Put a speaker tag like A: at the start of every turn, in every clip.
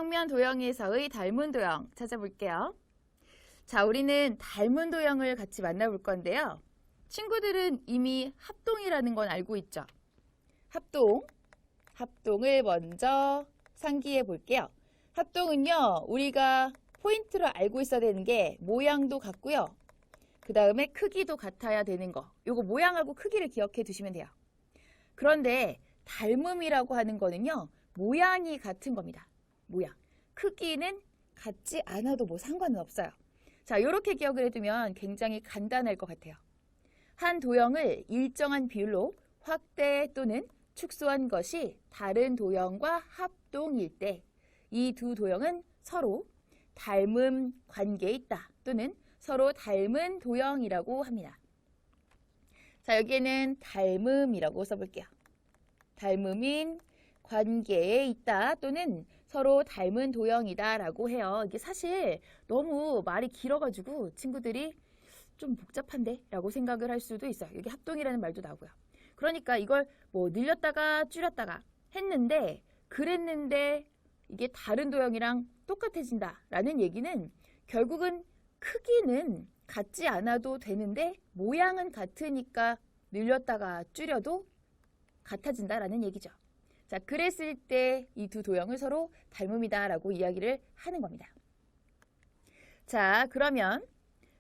A: 평면 도형에서의 닮은 도형 찾아볼게요. 자, 우리는 닮은 도형을 같이 만나볼 건데요. 친구들은 이미 합동이라는 건 알고 있죠? 합동을 먼저 상기해 볼게요. 합동은요, 우리가 포인트로 알고 있어야 되는 게 모양도 같고요. 그 다음에 크기도 같아야 되는 거. 요거 모양하고 크기를 기억해 두시면 돼요. 그런데 닮음이라고 하는 거는요, 모양이 같은 겁니다. 모양. 크기는 같지 않아도 뭐 상관은 없어요. 자, 요렇게 기억을 해두면 굉장히 간단할 것 같아요. 한 도형을 일정한 비율로 확대 또는 축소한 것이 다른 도형과 합동일 때 이 두 도형은 서로 닮음 관계에 있다 또는 서로 닮은 도형이라고 합니다. 자, 여기에는 닮음이라고 써볼게요. 닮음인 관계에 있다 또는 서로 닮은 도형이다 라고 해요. 이게 사실 너무 말이 길어가지고 친구들이 좀 복잡한데? 라고 생각을 할 수도 있어요. 여기 합동이라는 말도 나오고요. 그러니까 이걸 뭐 늘렸다가 줄였다가 했는데 그랬는데 이게 다른 도형이랑 똑같아진다 라는 얘기는 결국은 크기는 같지 않아도 되는데 모양은 같으니까 늘렸다가 줄여도 같아진다 라는 얘기죠. 자, 그랬을 때 이 두 도형을 서로 닮음이다 라고 이야기를 하는 겁니다. 자, 그러면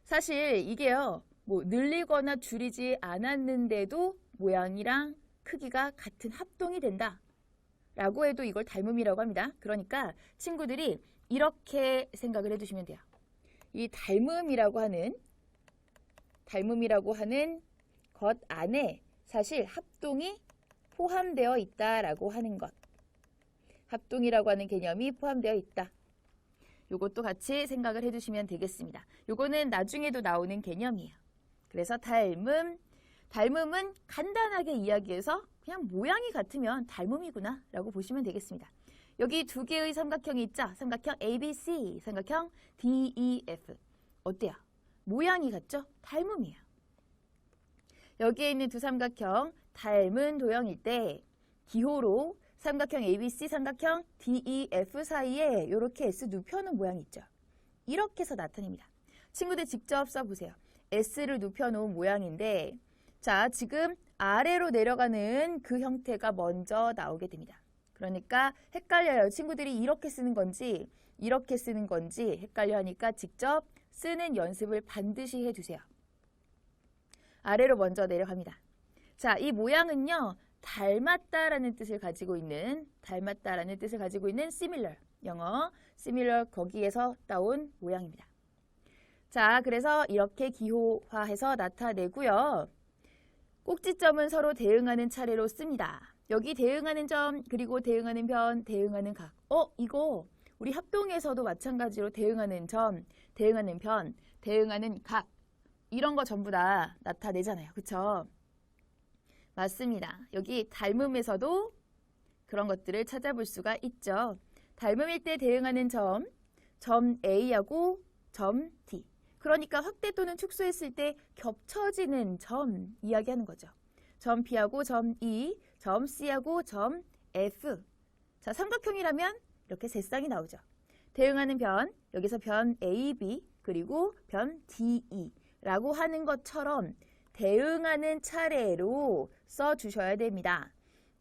A: 사실 이게요, 뭐 늘리거나 줄이지 않았는데도 모양이랑 크기가 같은 합동이 된다 라고 해도 이걸 닮음이라고 합니다. 그러니까 친구들이 이렇게 생각을 해두시면 돼요. 이 닮음이라고 하는 것 안에 사실 합동이 포함되어 있다라고 하는 것. 합동이라고 하는 개념이 포함되어 있다. 요것도 같이 생각을 해주시면 되겠습니다. 요거는 나중에도 나오는 개념이에요. 그래서 닮음은 간단하게 이야기해서 그냥 모양이 같으면 닮음이구나 라고 보시면 되겠습니다. 여기 두 개의 삼각형이 있죠? 삼각형 ABC, 삼각형 DEF. 어때요? 모양이 같죠? 닮음이에요. 여기에 있는 두 삼각형 닮은 도형일 때 기호로 삼각형 ABC, 삼각형 DEF 사이에 이렇게 S 눕혀놓은 모양이 있죠. 이렇게 해서 나타냅니다. 친구들 직접 써보세요. S를 눕혀놓은 모양인데 자, 지금 아래로 내려가는 그 형태가 먼저 나오게 됩니다. 그러니까 헷갈려요. 친구들이 이렇게 쓰는 건지 이렇게 쓰는 건지 헷갈려 하니까 직접 쓰는 연습을 반드시 해주세요. 아래로 먼저 내려갑니다. 자, 이 모양은요. 닮았다라는 뜻을 가지고 있는 similar, 영어 similar 거기에서 따온 모양입니다. 자, 그래서 이렇게 기호화해서 나타내고요. 꼭지점은 서로 대응하는 차례로 씁니다. 여기 대응하는 점, 그리고 대응하는 변, 대응하는 각. 이거 우리 합동에서도 마찬가지로 대응하는 점, 대응하는 변, 대응하는 각 이런 거 전부 다 나타내잖아요. 그쵸? 맞습니다. 여기 닮음에서도 그런 것들을 찾아볼 수가 있죠. 닮음일 때 대응하는 점 A하고 점 D. 그러니까 확대 또는 축소했을 때 겹쳐지는 점 이야기하는 거죠. 점 B하고 점 E, 점 C하고 점 F. 자, 삼각형이라면 이렇게 세 쌍이 나오죠. 대응하는 변, 여기서 변 AB, 그리고 변 DE 라고 하는 것처럼 대응하는 차례로 써주셔야 됩니다.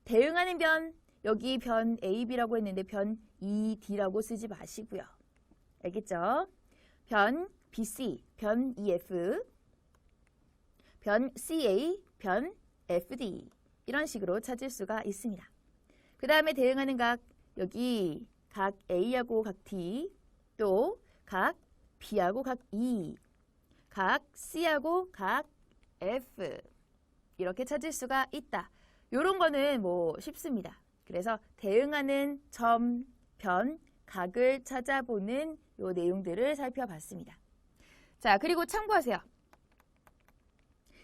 A: 대응하는 변, 여기 변 AB라고 했는데 변 ED라고 쓰지 마시고요. 알겠죠? 변 BC, 변 EF, 변 CA, 변 FD 이런 식으로 찾을 수가 있습니다. 그 다음에 대응하는 각, 여기 각 A하고 각 D, 또 각 B하고 각 E, 각 C하고 각 F 이렇게 찾을 수가 있다. 요런 거는 뭐 쉽습니다. 그래서 대응하는 점, 변, 각을 찾아보는 요 내용들을 살펴봤습니다. 자, 그리고 참고하세요.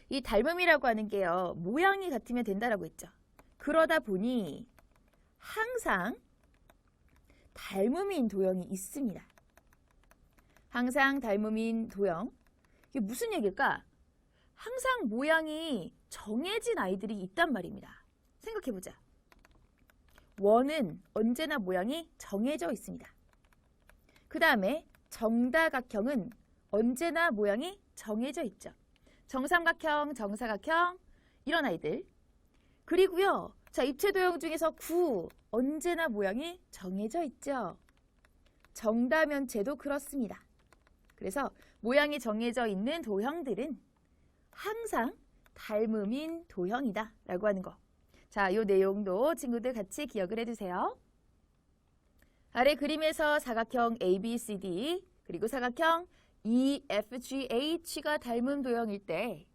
A: 이 닮음이라고 하는 게요. 모양이 같으면 된다라고 했죠. 그러다 보니 항상 닮음인 도형이 있습니다. 항상 닮음인 도형. 이게 무슨 얘기일까? 항상 모양이 정해진 아이들이 있단 말입니다. 생각해보자. 원은 언제나 모양이 정해져 있습니다. 그 다음에 정다각형은 언제나 모양이 정해져 있죠. 정삼각형, 정사각형 이런 아이들. 그리고요. 자, 입체도형 중에서 9 언제나 모양이 정해져 있죠. 정다면체도 그렇습니다. 그래서 모양이 정해져 있는 도형들은 항상 닮음인 도형이다 라고 하는 거. 자, 이 내용도 친구들 같이 기억을 해두세요. 아래 그림에서 사각형 ABCD 그리고 사각형 EFGH가 닮은 도형일 때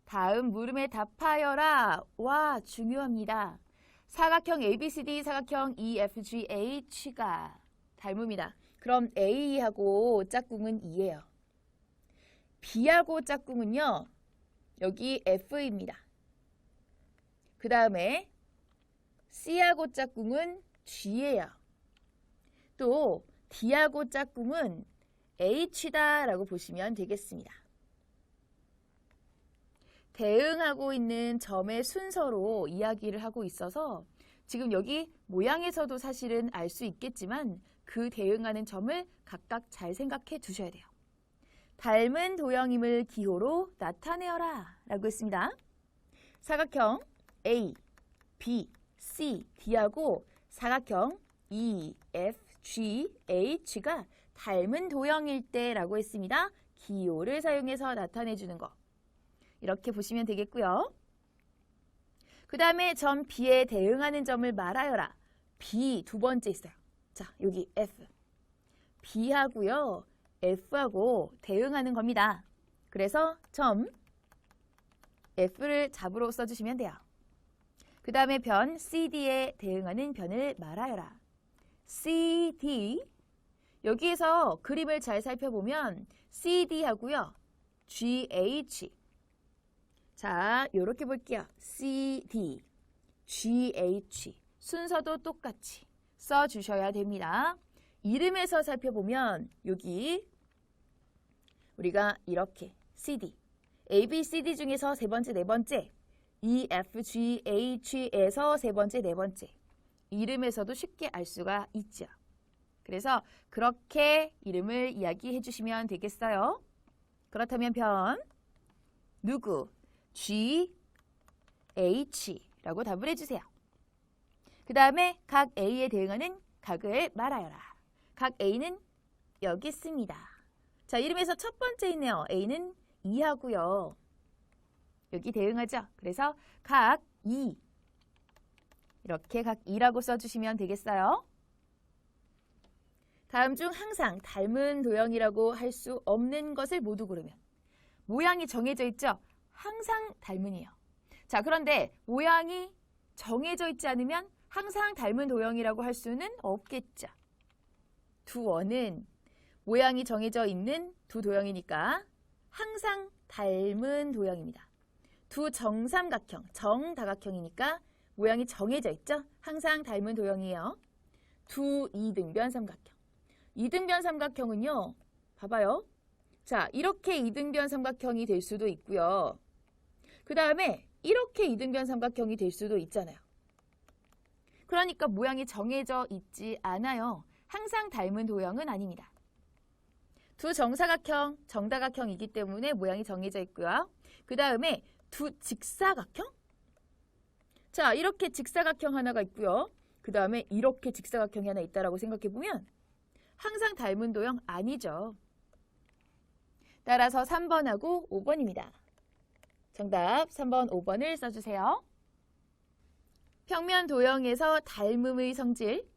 A: 다음 물음에 답하여라. 와, 중요합니다. 사각형 ABCD, 사각형 EFGH가 닮음이다. 그럼 A하고 짝꿍은 2예요. B하고 짝꿍은요. 여기 F입니다. 그 다음에 C하고 짝꿍은 G예요. 또 D하고 짝꿍은 H다 라고 보시면 되겠습니다. 대응하고 있는 점의 순서로 이야기를 하고 있어서 지금 여기 모양에서도 사실은 알 수 있겠지만 그 대응하는 점을 각각 잘 생각해 두셔야 돼요. 닮은 도형임을 기호로 나타내어라 라고 했습니다. 사각형 A, B, C, D하고 사각형 E, F, G, H가 닮은 도형일 때 라고 했습니다. 기호를 사용해서 나타내주는 거. 이렇게 보시면 되겠고요. 그 다음에 점 B에 대응하는 점을 말하여라. B 두 번째 있어요. 자, 여기 F. B하고요. F하고 대응하는 겁니다. 그래서 점 F를 잡으로 써주시면 돼요. 그 다음에 변 CD에 대응하는 변을 말하여라. CD 여기에서 그림을 잘 살펴보면 CD하고요. GH 자, 요렇게 볼게요. CD, GH 순서도 똑같이 써주셔야 됩니다. 이름에서 살펴보면 여기 우리가 이렇게 CD, A, B, C, D 중에서 세 번째, 네 번째 E, F, G, H에서 세 번째, 네 번째 이름에서도 쉽게 알 수가 있죠. 그래서 그렇게 이름을 이야기해 주시면 되겠어요. 그렇다면 변 누구? G, H라고 답을 해주세요. 그 다음에 각 A에 대응하는 각을 말하여라. 각 A는 여기 있습니다. 자, 이름에서 첫 번째 있네요. A는 2하고요. 여기 대응하죠. 그래서 각 2 이렇게 각 2라고 써주시면 되겠어요. 다음 중 항상 닮은 도형이라고 할 수 없는 것을 모두 고르면 모양이 정해져 있죠. 항상 닮은이에요. 자, 그런데 모양이 정해져 있지 않으면 항상 닮은 도형이라고 할 수는 없겠죠. 두 원은 모양이 정해져 있는 두 도형이니까 항상 닮은 도형입니다. 두 정삼각형, 정다각형이니까 모양이 정해져 있죠. 항상 닮은 도형이에요. 두 이등변 삼각형. 이등변 삼각형은요. 봐봐요. 자, 이렇게 이등변 삼각형이 될 수도 있고요. 그 다음에 이렇게 이등변 삼각형이 될 수도 있잖아요. 그러니까 모양이 정해져 있지 않아요. 항상 닮은 도형은 아닙니다. 두 정사각형, 정다각형이기 때문에 모양이 정해져 있고요. 그 다음에 두 직사각형? 자, 이렇게 직사각형 하나가 있고요. 그 다음에 이렇게 직사각형이 하나 있다라고 생각해보면 항상 닮은 도형 아니죠. 따라서 3번하고 5번입니다. 정답 3번, 5번을 써주세요. 평면 도형에서 닮음의 성질.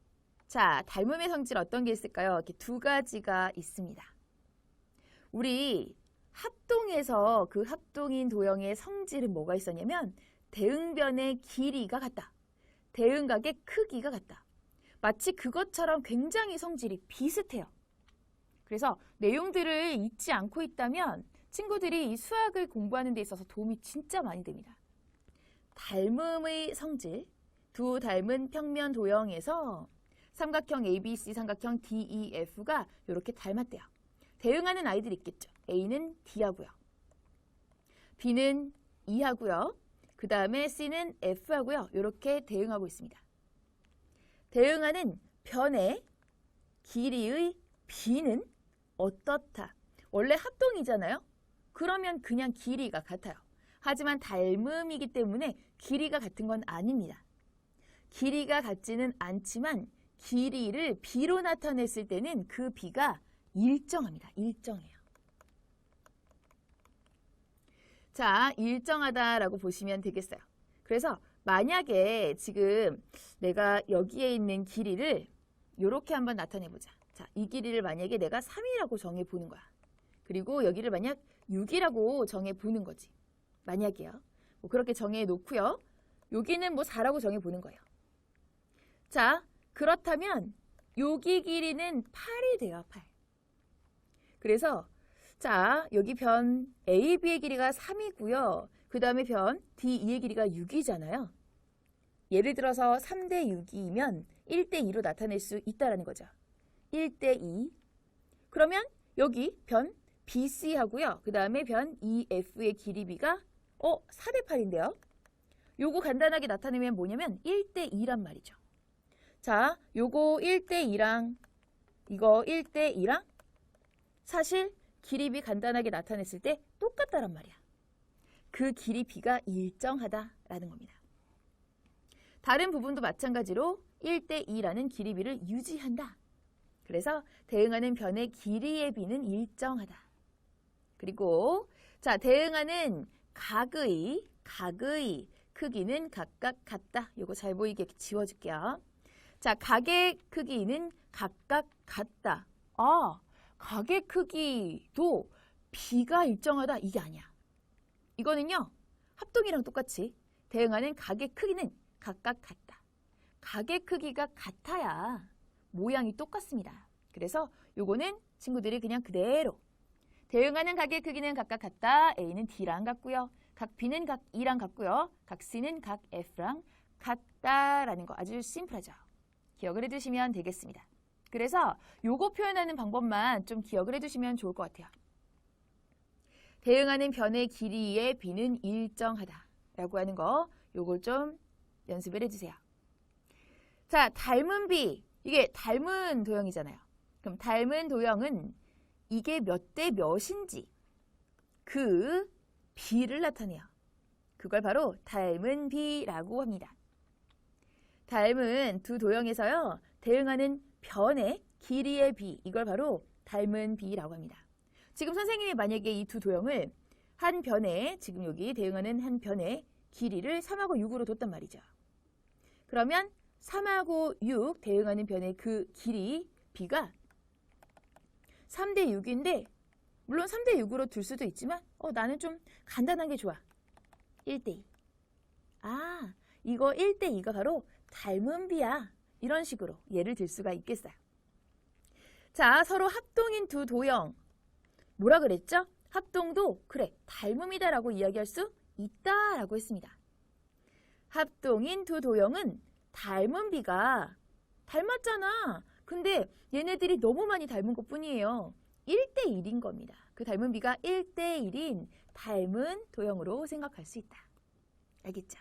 A: 자, 닮음의 성질 어떤 게 있을까요? 이렇게 두 가지가 있습니다. 우리 합동에서 그 합동인 도형의 성질은 뭐가 있었냐면 대응변의 길이가 같다. 대응각의 크기가 같다. 마치 그것처럼 굉장히 성질이 비슷해요. 그래서 내용들을 잊지 않고 있다면 친구들이 이 수학을 공부하는 데 있어서 도움이 진짜 많이 됩니다. 닮음의 성질, 두 닮은 평면 도형에서 삼각형 ABC, 삼각형 DEF가 이렇게 닮았대요. 대응하는 아이들이 있겠죠. A는 D하고요. B는 E하고요. 그 다음에 C는 F하고요. 이렇게 대응하고 있습니다. 대응하는 변의 길이의 B는 어떻다. 원래 합동이잖아요. 그러면 그냥 길이가 같아요. 하지만 닮음이기 때문에 길이가 같은 건 아닙니다. 길이가 같지는 않지만 길이를 B로 나타냈을 때는 그 B가 일정합니다. 일정해요. 자, 일정하다라고 보시면 되겠어요. 그래서 만약에 지금 내가 여기에 있는 길이를 이렇게 한번 나타내보자. 자, 이 길이를 만약에 내가 3이라고 정해보는 거야. 그리고 여기를 만약 6이라고 정해보는 거지. 만약이요. 뭐 그렇게 정해놓고요. 여기는 뭐 4라고 정해보는 거예요. 자, 그렇다면 여기 길이는 8이 돼요. 8. 그래서 자, 여기 변 A, B의 길이가 3이고요. 그 다음에 변 D, E의 길이가 6이잖아요. 예를 들어서 3대 6이면 1대 2로 나타낼 수 있다는 거죠. 1대 2. 그러면 여기 변 BC 하고요. 그 다음에 변 EF의 길이 B가 4대 8인데요. 요거 간단하게 나타내면 뭐냐면 1대 2란 말이죠. 자, 요거 1대 2랑 이거 1대 2랑 사실 길이 B 간단하게 나타냈을 때 똑같다란 말이야. 그 길이 B가 일정하다라는 겁니다. 다른 부분도 마찬가지로 1대 2라는 길이 B를 유지한다. 그래서 대응하는 변의 길이의 B는 일정하다. 그리고 자, 대응하는 각의 크기는 각각 같다. 요거 잘 보이게 지워줄게요. 자, 각의 크기는 각각 같다. 각의 크기도 B가 일정하다. 이게 아니야. 이거는요. 합동이랑 똑같이 대응하는 각의 크기는 각각 같다. 각의 크기가 같아야 모양이 똑같습니다. 그래서 요거는 친구들이 그냥 그대로 대응하는 각의 크기는 각각 같다. A는 D랑 같고요. 각 B는 각 E랑 같고요. 각 C는 각 F랑 같다라는 거 아주 심플하죠. 기억을 해두시면 되겠습니다. 그래서 요거 표현하는 방법만 좀 기억을 해두시면 좋을 것 같아요. 대응하는 변의 길이의 B는 일정하다 라고 하는 거 요걸 좀 연습을 해주세요. 자, 닮은 B. 이게 닮은 도형이잖아요. 그럼 닮은 도형은 이게 몇 대 몇인지 그 B를 나타내요. 그걸 바로 닮은 B라고 합니다. 닮은 두 도형에서요. 대응하는 변의 길이의 B. 이걸 바로 닮은 B라고 합니다. 지금 선생님이 만약에 이 두 도형을 한 변에 지금 여기 대응하는 한 변의 길이를 3하고 6으로 뒀단 말이죠. 그러면 3하고 6 대응하는 변의 그 길이 B가 3대 6인데 물론 3대 6으로 둘 수도 있지만 나는 좀 간단한 게 좋아. 1대 2. 이거 1대 2가 바로 닮은 B야. 이런 식으로 예를 들 수가 있겠어요. 자, 서로 합동인 두 도형. 뭐라 그랬죠? 합동도 그래, 닮음이다라고 이야기할 수 있다라고 했습니다. 합동인 두 도형은 닮은 B가 닮았잖아. 근데 얘네들이 너무 많이 닮은 것 뿐이에요. 1대 1인 겁니다. 그 닮은 B가 1대 1인 닮은 도형으로 생각할 수 있다. 알겠죠?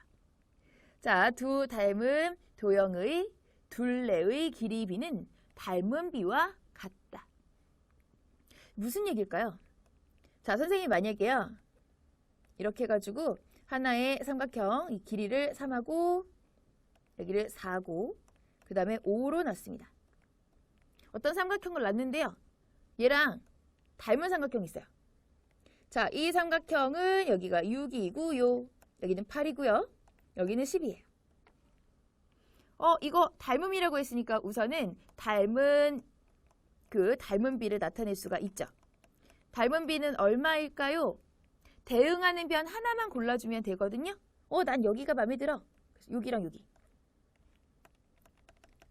A: 자, 두 닮은 도형의 둘레의 길이 B는 닮은 B와 같다. 무슨 얘기일까요? 자, 선생님이 만약에요. 이렇게 해가지고 하나의 삼각형 이 길이를 3하고 여기를 4고 그 다음에 5로 놨습니다. 어떤 삼각형을 놨는데요. 얘랑 닮은 삼각형이 있어요. 자, 이 삼각형은 여기가 6이고요. 여기는 8이고요. 여기는 10이에요. 이거 닮음이라고 했으니까 우선은 닮은 B를 나타낼 수가 있죠. 닮은 B는 얼마일까요? 대응하는 변 하나만 골라주면 되거든요. 난 여기가 마음에 들어. 여기랑 여기.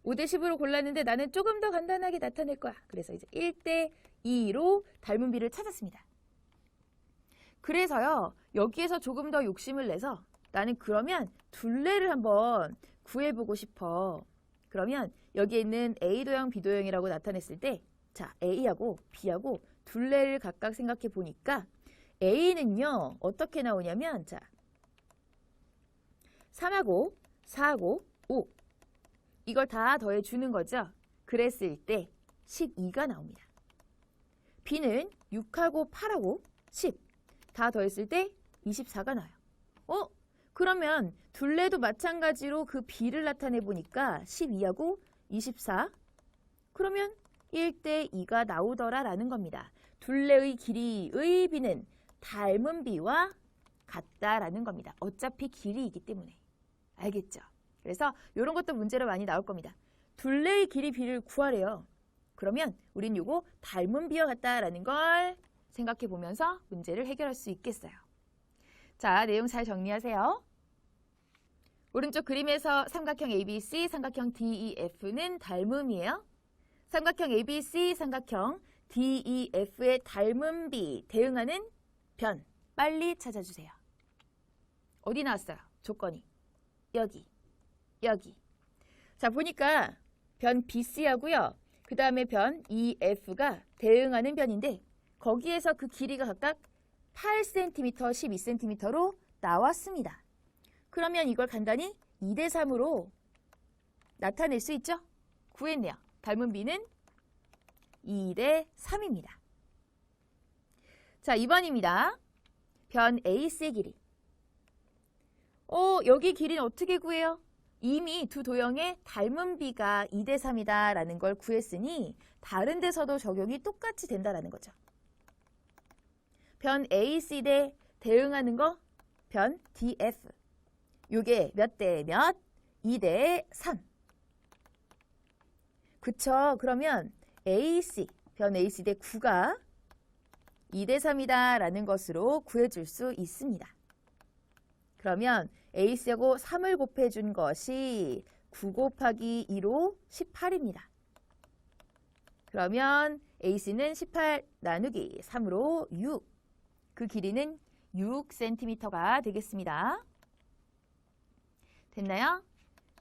A: 5대 10으로 골랐는데 나는 조금 더 간단하게 나타낼 거야. 그래서 이제 1대 2로 닮은 B를 찾았습니다. 그래서요. 여기에서 조금 더 욕심을 내서 나는 그러면 둘레를 한번 구해보고 싶어. 그러면 여기에 있는 A 도형, B 도형이라고 나타냈을 때 자, A하고 B하고 둘레를 각각 생각해 보니까 A는요. 어떻게 나오냐면 자, 3하고 4하고 5 이걸 다 더해주는 거죠. 그랬을 때 12가 나옵니다. B는 6하고 8하고 10 다 더했을 때 24가 나요. 그러면 둘레도 마찬가지로 그 B를 나타내 보니까 12하고 24 그러면 1대 2가 나오더라 라는 겁니다. 둘레의 길이의 B는 닮은 B와 같다라는 겁니다. 어차피 길이이기 때문에. 알겠죠? 그래서 이런 것도 문제로 많이 나올 겁니다. 둘레의 길이 B를 구하래요. 그러면 우린 요거 닮은 B와 같다라는 걸 생각해 보면서 문제를 해결할 수 있겠어요. 자, 내용 잘 정리하세요. 오른쪽 그림에서 삼각형 ABC, 삼각형 DEF는 닮음이에요. 삼각형 ABC, 삼각형 DEF의 닮은 B, 대응하는 변, 빨리 찾아주세요. 어디 나왔어요? 조건이. 여기, 여기. 자, 보니까 변 BC하고요. 그 다음에 변 EF가 대응하는 변인데 거기에서 그 길이가 각각 8cm, 12cm로 나왔습니다. 그러면 이걸 간단히 2대 3으로 나타낼 수 있죠? 구했네요. 닮은 B는 2대 3입니다. 자, 2번입니다. 변 AC의 길이. 여기 길이는 어떻게 구해요? 이미 두 도형의 닮은 B가 2대 3이다 라는 걸 구했으니 다른 데서도 적용이 똑같이 된다라는 거죠. 변 AC 대 대응하는 거 변 DF. 요게 몇 대 몇? 2대 3. 그쵸? 그러면 AC, 변 AC 대 9가 2대 3이다 라는 것으로 구해줄 수 있습니다. 그러면 AC하고 3을 곱해준 것이 9 곱하기 2로 18입니다. 그러면 AC는 18 나누기 3으로 6. 그 길이는 6cm가 되겠습니다. 됐나요?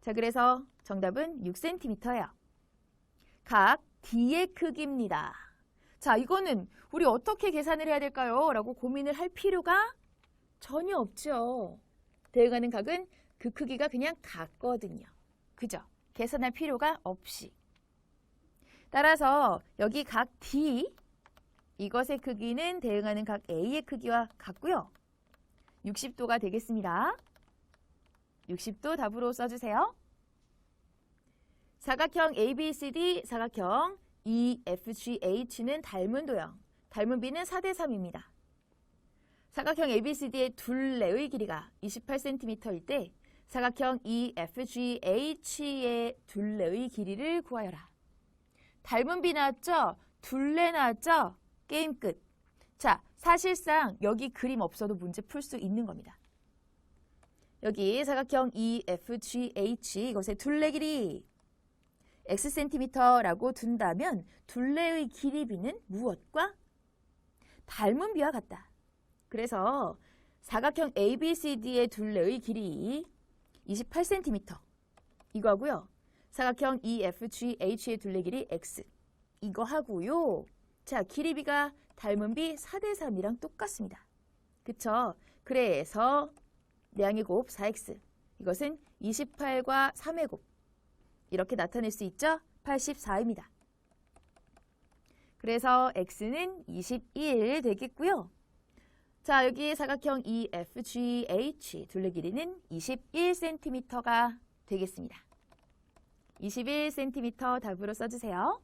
A: 자, 그래서 정답은 6cm예요. 각 D의 크기입니다. 자, 이거는 우리 어떻게 계산을 해야 될까요? 라고 고민을 할 필요가 전혀 없죠. 대응하는 각은 그 크기가 그냥 같거든요. 그죠? 계산할 필요가 없이. 따라서 여기 각 D, 이것의 크기는 대응하는 각 A의 크기와 같고요. 60도가 되겠습니다. 60도 답으로 써주세요. 사각형 ABCD, 사각형 EFGH는 닮은 도형, 닮은 B는 4대 3입니다. 사각형 ABCD의 둘레의 길이가 28cm일 때 사각형 EFGH의 둘레의 길이를 구하여라. 닮은 B 나왔죠? 둘레 나왔죠? 게임 끝. 자, 사실상 여기 그림 없어도 문제 풀 수 있는 겁니다. 여기 사각형 EFGH 이것의 둘레 길이 Xcm라고 둔다면 둘레의 길이 B는 무엇과 닮은 B와 같다. 그래서 사각형 ABCD의 둘레의 길이 28cm 이거고요. 사각형 EFGH의 둘레 길이 X 이거 하고요. 자, 길이 B가 닮은 B 4대 3이랑 똑같습니다. 그쵸? 그래서 양의 곱 4X 이것은 28과 3의 곱 이렇게 나타낼 수 있죠? 84입니다. 그래서 X는 21 되겠고요. 자, 여기 사각형 EFGH 둘레 길이는 21cm가 되겠습니다. 21cm 답으로 써주세요.